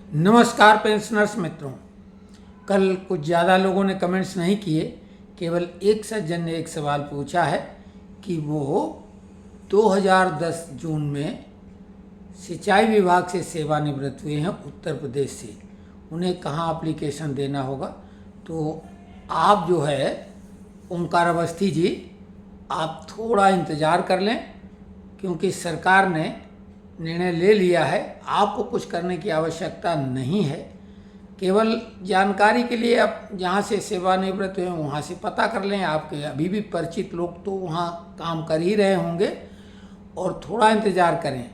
नमस्कार पेंशनर्स मित्रों। कल कुछ ज़्यादा लोगों ने कमेंट्स नहीं किए, केवल एक सज्जन ने एक सवाल पूछा है कि वो 2010 जून में सिंचाई विभाग से सेवानिवृत्त हुए हैं उत्तर प्रदेश से, उन्हें कहाँ एप्लीकेशन देना होगा। तो आप जो है ओंकार अवस्थी जी, आप थोड़ा इंतज़ार कर लें, क्योंकि सरकार ने निर्णय ले लिया है। आपको कुछ करने की आवश्यकता नहीं है, केवल जानकारी के लिए आप जहाँ से सेवानिवृत्त हुए वहाँ से पता कर लें। आपके अभी भी परिचित लोग तो वहाँ काम कर ही रहे होंगे, और थोड़ा इंतज़ार करें।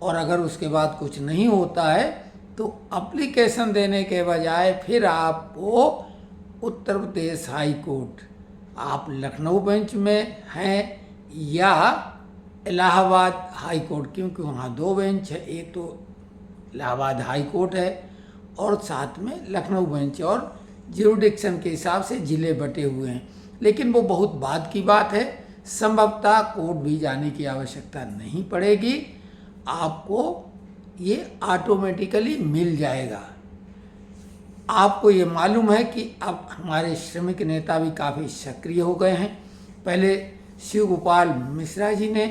और अगर उसके बाद कुछ नहीं होता है तो एप्लीकेशन देने के बजाय फिर आपको उत्तर प्रदेश हाई कोर्ट, आप लखनऊ बेंच में हैं या इलाहाबाद हाई कोर्ट, क्योंकि वहाँ दो बेंच है, एक तो इलाहाबाद हाई कोर्ट है और साथ में लखनऊ बेंच, और ज्यूरिडिक्शन के हिसाब से ज़िले बटे हुए हैं। लेकिन वो बहुत बाद की बात है, संभवतः कोर्ट भी जाने की आवश्यकता नहीं पड़ेगी, आपको ये ऑटोमेटिकली मिल जाएगा। आपको ये मालूम है कि अब हमारे श्रमिक नेता भी काफ़ी सक्रिय हो गए हैं। पहले शिव गोपाल मिश्रा जी ने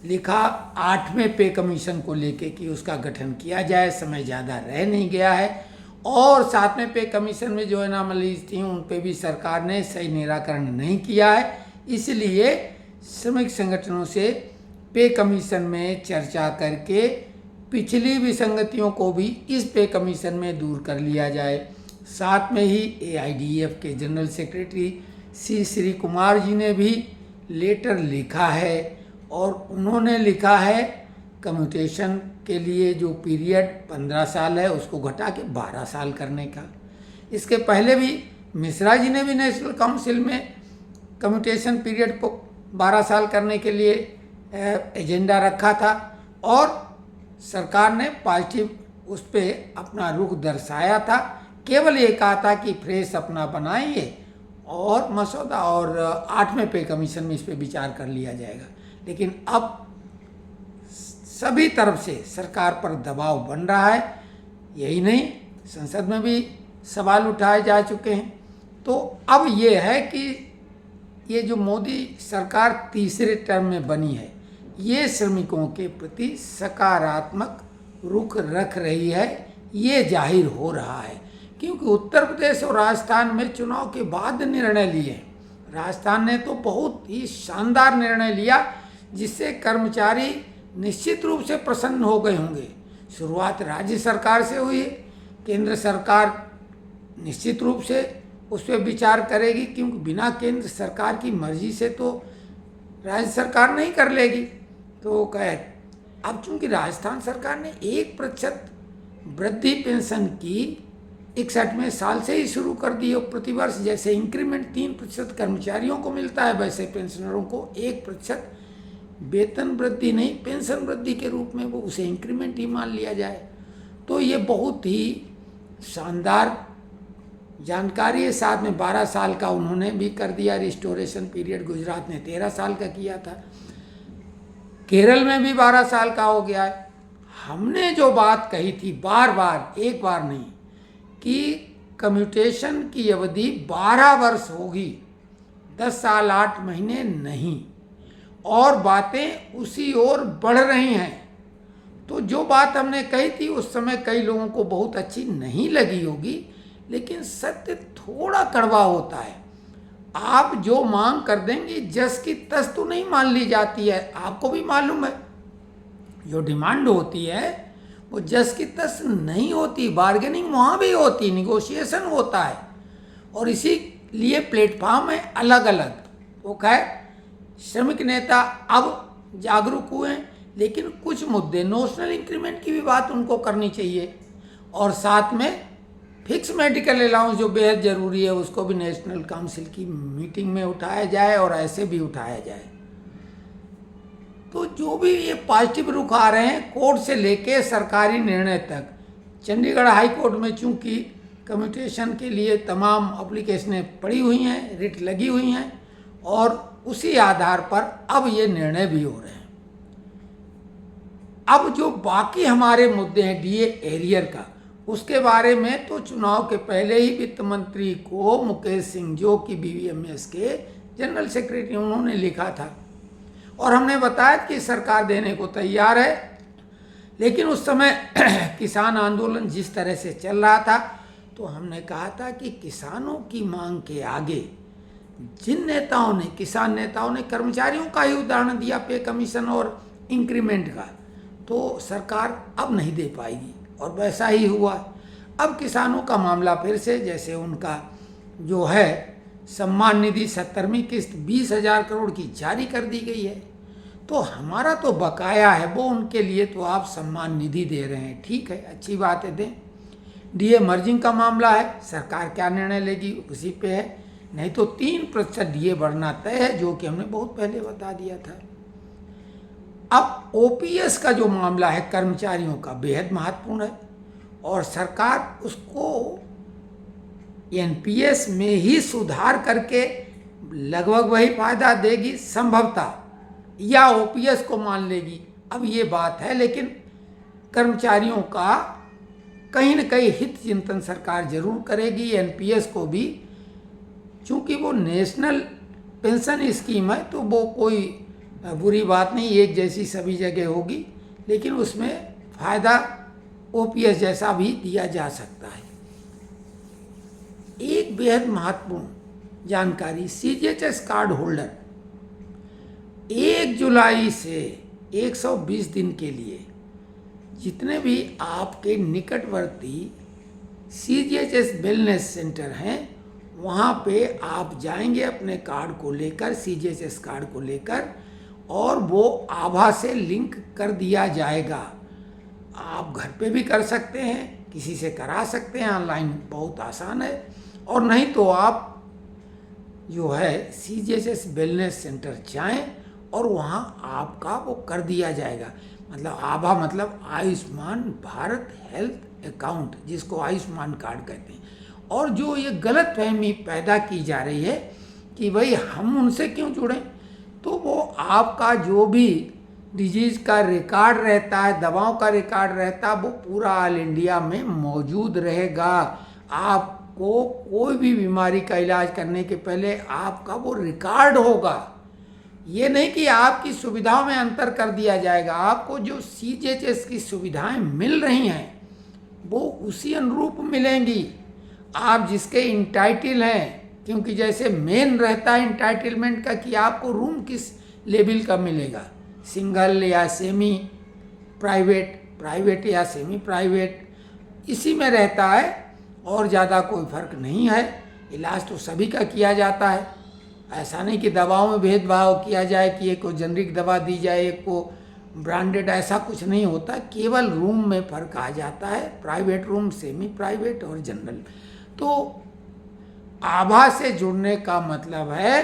लिखा 8वें पे कमीशन को लेके कि उसका गठन किया जाए, समय ज़्यादा रह नहीं गया है। और 7वें पे कमीशन में जो एनामलीज थी उन पे भी सरकार ने सही निराकरण नहीं किया है, इसलिए श्रमिक संगठनों से पे कमीशन में चर्चा करके पिछली विसंगतियों को भी इस पे कमीशन में दूर कर लिया जाए। साथ में ही AIDF के जनरल सेक्रेटरी श्री कुमार जी ने भी लेटर लिखा है, और उन्होंने लिखा है कम्यूटेशन के लिए जो पीरियड 15 साल है उसको घटा के 12 साल करने का। इसके पहले भी मिश्रा जी ने भी नेशनल काउंसिल में कम्यूटेशन पीरियड को 12 साल करने के लिए एजेंडा रखा था, और सरकार ने पॉजिटिव उस पर अपना रुख दर्शाया था। केवल ये कहा था कि फ्रेश अपना बनाएंगे और मसौदा, और 8वें पे कमीशन में इस पर विचार कर लिया जाएगा। लेकिन अब सभी तरफ से सरकार पर दबाव बन रहा है, यही नहीं संसद में भी सवाल उठाए जा चुके हैं। तो अब ये है कि ये जो मोदी सरकार तीसरे टर्म में बनी है, ये श्रमिकों के प्रति सकारात्मक रुख रख रही है, ये जाहिर हो रहा है। क्योंकि उत्तर प्रदेश और राजस्थान में चुनाव के बाद निर्णय लिए। राजस्थान ने तो बहुत ही शानदार निर्णय लिया, जिससे कर्मचारी निश्चित रूप से प्रसन्न हो गए होंगे। शुरुआत राज्य सरकार से हुई, केंद्र सरकार निश्चित रूप से उस पर विचार करेगी, क्योंकि बिना केंद्र सरकार की मर्जी से तो राज्य सरकार नहीं कर लेगी। तो कहे अब चूंकि राजस्थान सरकार ने 1% वृद्धि पेंशन की 61वें साल से ही शुरू कर दी, और प्रतिवर्ष जैसे इंक्रीमेंट 3% कर्मचारियों को मिलता है, वैसे पेंशनरों को 1% वेतन वृद्धि नहीं, पेंशन वृद्धि के रूप में वो उसे इंक्रीमेंट ही मान लिया जाए। तो ये बहुत ही शानदार जानकारी है। साथ में 12 साल का उन्होंने भी कर दिया रिस्टोरेशन पीरियड। गुजरात ने 13 साल का किया था, केरल में भी 12 साल का हो गया है। हमने जो बात कही थी बार बार, एक बार नहीं, कि कम्यूटेशन की अवधि 12 वर्ष होगी, 10 साल 8 महीने नहीं, और बातें उसी ओर बढ़ रही हैं। तो जो बात हमने कही थी उस समय कई लोगों को बहुत अच्छी नहीं लगी होगी, लेकिन सत्य थोड़ा कड़वा होता है। आप जो मांग कर देंगे जस की तस तो नहीं मान ली जाती है। आपको भी मालूम है, जो डिमांड होती है वो जस की तस नहीं होती, बार्गेनिंग वहाँ भी होती, निगोशिएशन होता है, और इसीलिए प्लेटफॉर्म है अलग अलग। तो खैर श्रमिक नेता अब जागरूक हुए हैं, लेकिन कुछ मुद्दे, नोशनल इंक्रीमेंट की भी बात उनको करनी चाहिए, और साथ में फिक्स मेडिकल अलाउंस जो बेहद ज़रूरी है उसको भी नेशनल काउंसिल की मीटिंग में उठाया जाए, और ऐसे भी उठाया जाए। तो जो भी ये पॉजिटिव रुख आ रहे हैं कोर्ट से लेके सरकारी निर्णय तक, चंडीगढ़ हाई कोर्ट में चूंकि कम्यूटेशन के लिए तमाम एप्लीकेशनें पड़ी हुई हैं, रिट लगी हुई हैं, और उसी आधार पर अब ये निर्णय भी हो रहे हैं। अब जो बाकी हमारे मुद्दे हैं डीए एरियर का, उसके बारे में तो चुनाव के पहले ही वित्त मंत्री को मुकेश सिंह, जो कि बीवीएमएस के जनरल सेक्रेटरी, उन्होंने लिखा था और हमने बताया कि सरकार देने को तैयार है। लेकिन उस समय किसान आंदोलन जिस तरह से चल रहा था, तो हमने कहा था कि किसानों की मांग के आगे जिन नेताओं ने, किसान नेताओं ने कर्मचारियों का ही उदाहरण दिया, पे कमीशन और इंक्रीमेंट का, तो सरकार अब नहीं दे पाएगी और वैसा ही हुआ। अब किसानों का मामला फिर से, जैसे उनका जो है सम्मान निधि 70वीं किस्त 20,000 करोड़ की जारी कर दी गई है, तो हमारा तो बकाया है वो, उनके लिए तो आप सम्मान निधि दे रहे हैं, ठीक है, अच्छी बात है, दें। डीए मर्जिंग का मामला है, सरकार क्या निर्णय लेगी उसी पे है, नहीं तो 3% डीए बढ़ना तय है, जो कि हमने बहुत पहले बता दिया था। अब ओपीएस का जो मामला है कर्मचारियों का, बेहद महत्वपूर्ण है और सरकार उसको एनपीएस में ही सुधार करके लगभग वही फायदा देगी संभवतः, या ओपीएस को मान लेगी, अब ये बात है। लेकिन कर्मचारियों का कहीं न कहीं हित चिंतन सरकार जरूर करेगी, एनपीएस को भी, चूंकि वो नेशनल पेंशन स्कीम है तो वो कोई बुरी बात नहीं, एक जैसी सभी जगह होगी, लेकिन उसमें फायदा ओपीएस जैसा भी दिया जा सकता है। एक बेहद महत्वपूर्ण जानकारी, सीजीएचएस कार्ड होल्डर 1 जुलाई से 120 दिन के लिए जितने भी आपके निकटवर्ती सीजीएचएस वेलनेस सेंटर हैं, वहाँ पे आप जाएंगे अपने कार्ड को लेकर, सीजीएचएस कार्ड को लेकर, और वो आभा से लिंक कर दिया जाएगा। आप घर पे भी कर सकते हैं, किसी से करा सकते हैं, ऑनलाइन बहुत आसान है, और नहीं तो आप जो है सीजीएचएस वेलनेस सेंटर जाएं और वहाँ आपका वो कर दिया जाएगा। मतलब आभा मतलब आयुष्मान भारत हेल्थ अकाउंट, जिसको आयुष्मान कार्ड कहते हैं। और जो ये गलतफहमी पैदा की जा रही है कि भाई हम उनसे क्यों जुड़ें, तो वो आपका जो भी डिजीज का रिकॉर्ड रहता है, दवाओं का रिकॉर्ड रहता है, वो पूरा ऑल इंडिया में मौजूद रहेगा। आपको कोई भी बीमारी का इलाज करने के पहले आपका वो रिकॉर्ड होगा। ये नहीं कि आपकी सुविधाओं में अंतर कर दिया जाएगा, आपको जो सीजीएचएस की सुविधाएं मिल रही हैं वो उसी अनुरूप मिलेंगी, आप जिसके इंटाइटल हैं। क्योंकि जैसे मेन रहता है इंटाइटलमेंट का कि आपको रूम किस लेवल का मिलेगा, सिंगल या सेमी प्राइवेट, प्राइवेट या सेमी प्राइवेट, इसी में रहता है और ज़्यादा कोई फर्क नहीं है। इलाज तो सभी का किया जाता है, ऐसा नहीं कि दवाओं में भेदभाव किया जाए कि एक को जेनरिक दवा दी जाए, एक को ब्रांडेड, ऐसा कुछ नहीं होता। केवल रूम में फ़र्क आ जाता है, प्राइवेट रूम, सेमी प्राइवेट और जनरल। तो आभा से जुड़ने का मतलब है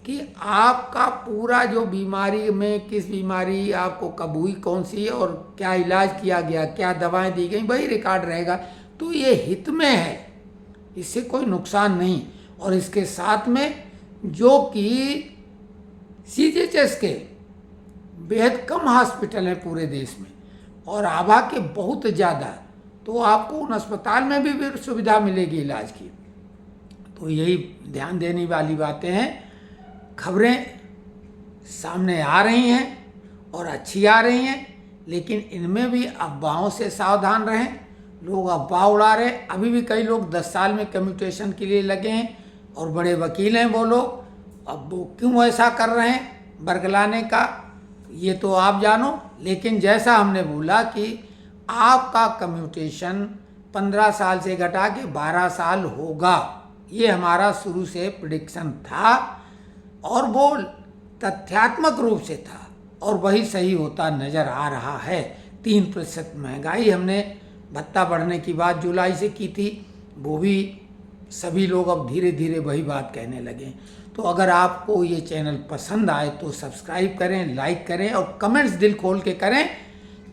कि आपका पूरा जो बीमारी में, किस बीमारी आपको कब हुई, कौन सी और क्या इलाज किया गया, क्या दवाएं दी गई, वही रिकॉर्ड रहेगा। तो ये हित में है, इससे कोई नुकसान नहीं। और इसके साथ में जो कि सीजीएचएस के बेहद कम हॉस्पिटल हैं पूरे देश में और आभा के बहुत ज़्यादा, तो आपको उन अस्पताल में भी सुविधा मिलेगी इलाज की। तो यही ध्यान देने वाली बातें हैं। खबरें सामने आ रही हैं और अच्छी आ रही हैं, लेकिन इनमें भी अफवाहों से सावधान रहें। लोग अफवाह उड़ा रहे हैं, अभी भी कई लोग 10 साल में कम्यूटेशन के लिए लगे हैं और बड़े वकील हैं वो लोग। अब वो क्यों ऐसा कर रहे हैं बरगलाने का, ये तो आप जानो। लेकिन जैसा हमने बोला कि आपका कम्यूटेशन 15 साल से घटा के 12 साल होगा, ये हमारा शुरू से प्रेडिक्शन था और वो तथ्यात्मक रूप से था और वही सही होता नज़र आ रहा है। 3% महंगाई हमने भत्ता बढ़ने की बात जुलाई से की थी, वो भी सभी लोग अब धीरे धीरे वही बात कहने लगे। तो अगर आपको ये चैनल पसंद आए तो सब्सक्राइब करें, लाइक करें और कमेंट्स दिल खोल के करें।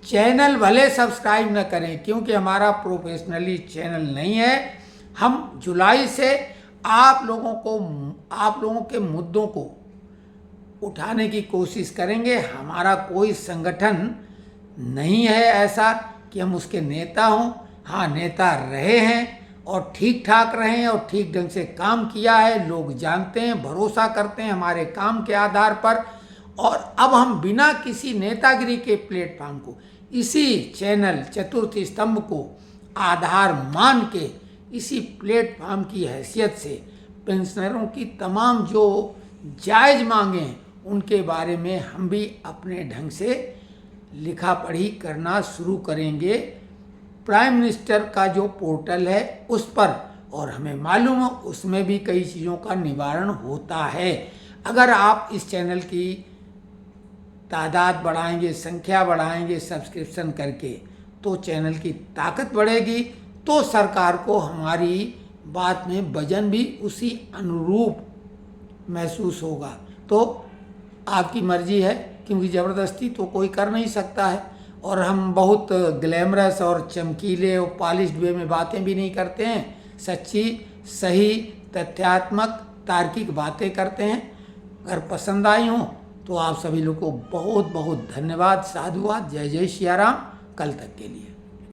चैनल भले सब्सक्राइब न करें क्योंकि हमारा प्रोफेशनली चैनल नहीं है। हम जुलाई से आप लोगों के मुद्दों को उठाने की कोशिश करेंगे। हमारा कोई संगठन नहीं है ऐसा कि हम उसके नेता हों। हाँ, नेता रहे हैं और ठीक ठाक रहे हैं और ठीक ढंग से काम किया है, लोग जानते हैं, भरोसा करते हैं हमारे काम के आधार पर। और अब हम बिना किसी नेतागिरी के प्लेटफॉर्म को, इसी चैनल चतुर्थ स्तंभ को आधार मान के, इसी प्लेटफॉर्म की हैसियत से पेंशनरों की तमाम जो जायज़ मांगे हैं उनके बारे में हम भी अपने ढंग से लिखा पढ़ी करना शुरू करेंगे प्राइम मिनिस्टर का जो पोर्टल है उस पर। और हमें मालूम है उसमें भी कई चीज़ों का निवारण होता है। अगर आप इस चैनल की तादाद बढ़ाएंगे, संख्या बढ़ाएंगे सब्सक्रिप्शन करके, तो चैनल की ताकत बढ़ेगी, तो सरकार को हमारी बात में वजन भी उसी अनुरूप महसूस होगा। तो आपकी मर्जी है, क्योंकि ज़बरदस्ती तो कोई कर नहीं सकता है। और हम बहुत ग्लैमरस और चमकीले और पॉलिश्ड वे में बातें भी नहीं करते हैं, सच्ची, सही, तथ्यात्मक, तार्किक बातें करते हैं। अगर पसंद आई हों तो आप सभी लोग को बहुत बहुत धन्यवाद, साधुवाद, जय जय सिया राम। कल तक के लिए।